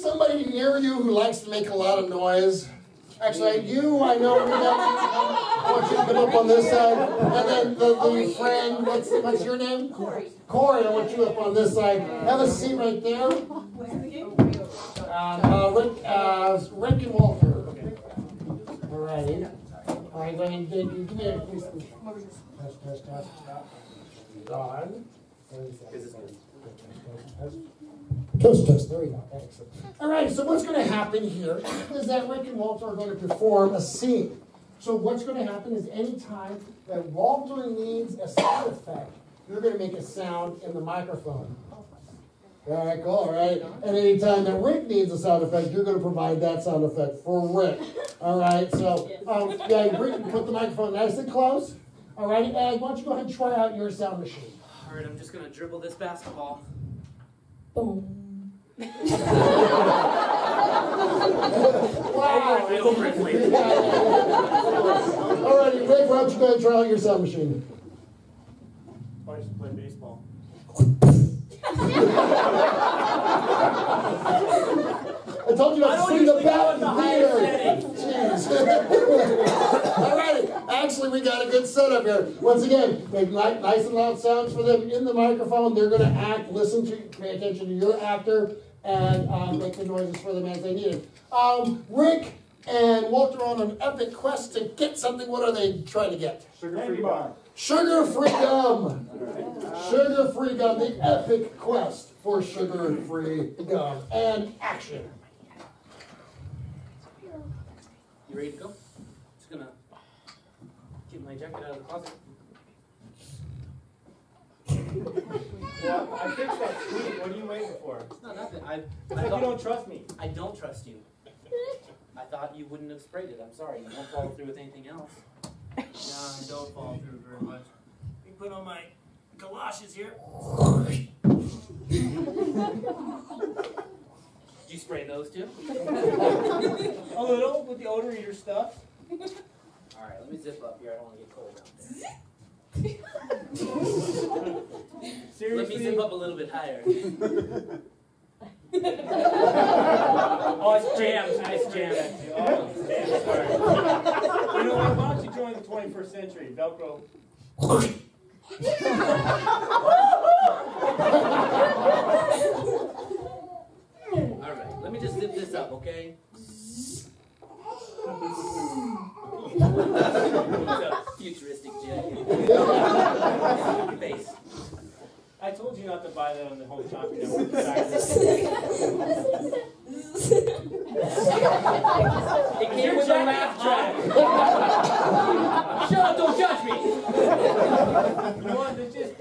somebody near you who likes to make a lot of noise? Actually, you, I know, I want you to come up on this side. And then the friend, what's your name? Corey. Corey, I want you up on this side. Have a seat right there. Rick and Walter. All righty. All right, go ahead and give me a piece. Test. Gone. Test. There we go. Excellent. All right, so what's going to happen here is that Rick and Walter are going to perform a scene. So what's going to happen is anytime that Walter needs a sound effect, you're going to make a sound in the microphone. All right, cool, all right? And anytime that Rick needs a sound effect, you're going to provide that sound effect for Rick. All right, so yeah, Rick, put the microphone nice and close. All right, Ed, why don't you go ahead and try out your sound machine? All right, I'm just going to dribble this basketball. Boom. Wow. Over it, please. All righty, Rick, why don't you go ahead and try out your sound machine? Why don't you play baseball? I told you not to swing the bat in here. Jeez. All right. Actually, we got a good setup here. Once again, make nice and loud sounds for them in the microphone. They're going to act, listen to, pay attention to your actor, and make the noises for them as they need it. Rick and Walter are on an epic quest to get something. What are they trying to get? Sugar-free bar. Sugar-free gum. Sugar-free gum. The epic quest for sugar-free gum. And action. You ready to go? Just gonna get my jacket out of the closet. Well, I fixed that tweet. What are you waiting for? It's not nothing. It's like you don't trust me. I don't trust you. I thought you wouldn't have sprayed it. I'm sorry. You won't follow through with anything else. No, I don't follow through very much. Let me put on my galoshes here. Did you spray those too? A little with the odor eater stuff. Alright, let me zip up here. I don't want to get cold out there. Seriously? Let me zip up a little bit higher. Oh, it's jammed. It's jammed. Oh, damn, sorry. You know what? Why don't you join the 21st century? Velcro. Alright, let me just zip this up, okay? Futuristic jacket. Face. I told you not to buy that on the Home Shopping Network. It came with a laugh track. Shut up, don't judge me. You know what? It's just...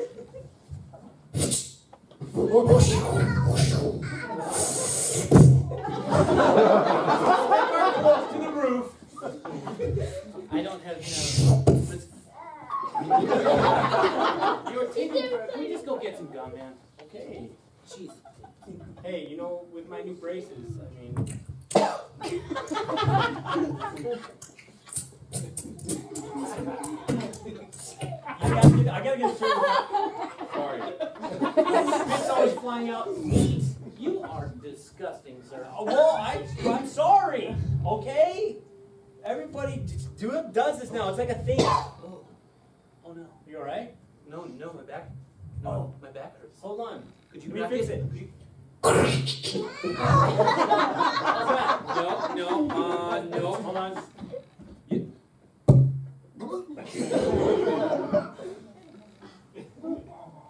to the roof. I don't have, You're taking forever. Can we just go get some gum, man? Okay. Jeez. Hey, you know, with my new braces, I mean... I gotta get straight with that. Sorry. Spit's always flying out. Meat. You are disgusting, sir. Well, I'm sorry, okay? Everybody does this now. It's like a thing. Oh no. You alright? No, my back. No, my back hurts. Hold on. Could you Let me fix it. No. Hold on. Is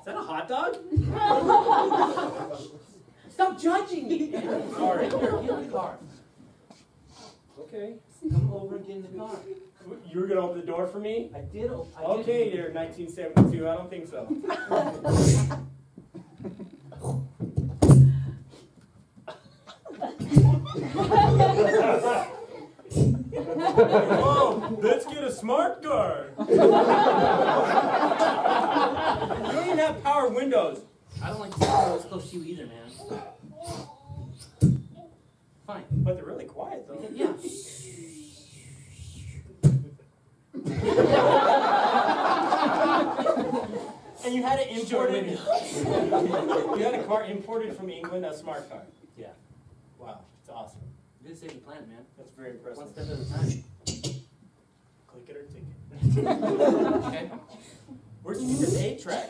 that a hot dog? Stop judging me. Sorry. Here, get in the car. Okay. Come over and get in the car. You were gonna open the door for me? I did. Okay, there, 1972. I don't think so. Oh, let's get a smart car. You don't even have power windows. I don't like to sit as close to you either, man. Fine. But they're really quiet, though. Yeah. And you had it imported. You had a car imported from England, a smart car. Yeah. Wow. save the planet, man. That's very impressive. One step at a time. Click it or ticket. Okay. Where'd you get this 8-track?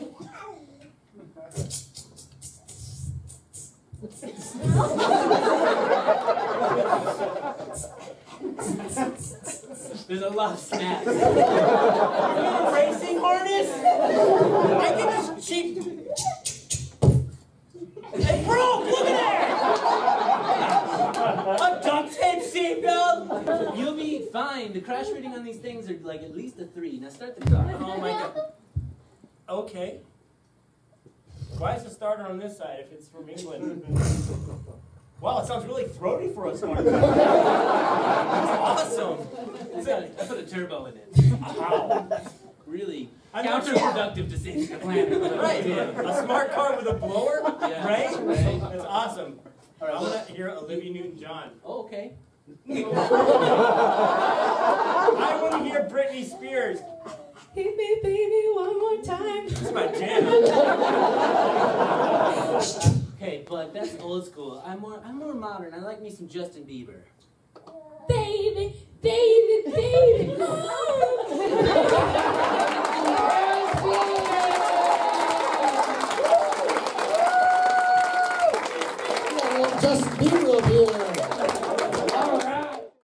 There's a lot of snaps. A racing harness? I get this cheap. Hey, bro, look at that! A duct tape seatbelt? You'll be fine. The crash rating on these things are like at least a 3. Now start the car. Oh my god. Okay. Why is the starter on this side if it's from England? Wow, it sounds really throaty for a starter. That's awesome. I put a turbo in it. Wow. Really I'm not counterproductive to save the planet. Right. A smart car with a blower? Yeah. Right? That's awesome. All right, I want to hear Olivia Newton-John. Oh, okay. I want to hear Britney Spears. Hit me, baby, one more time. This is my jam. Okay, but that's old school. I'm more modern. I like me some Justin Bieber. Baby, baby, baby. Justin Bieber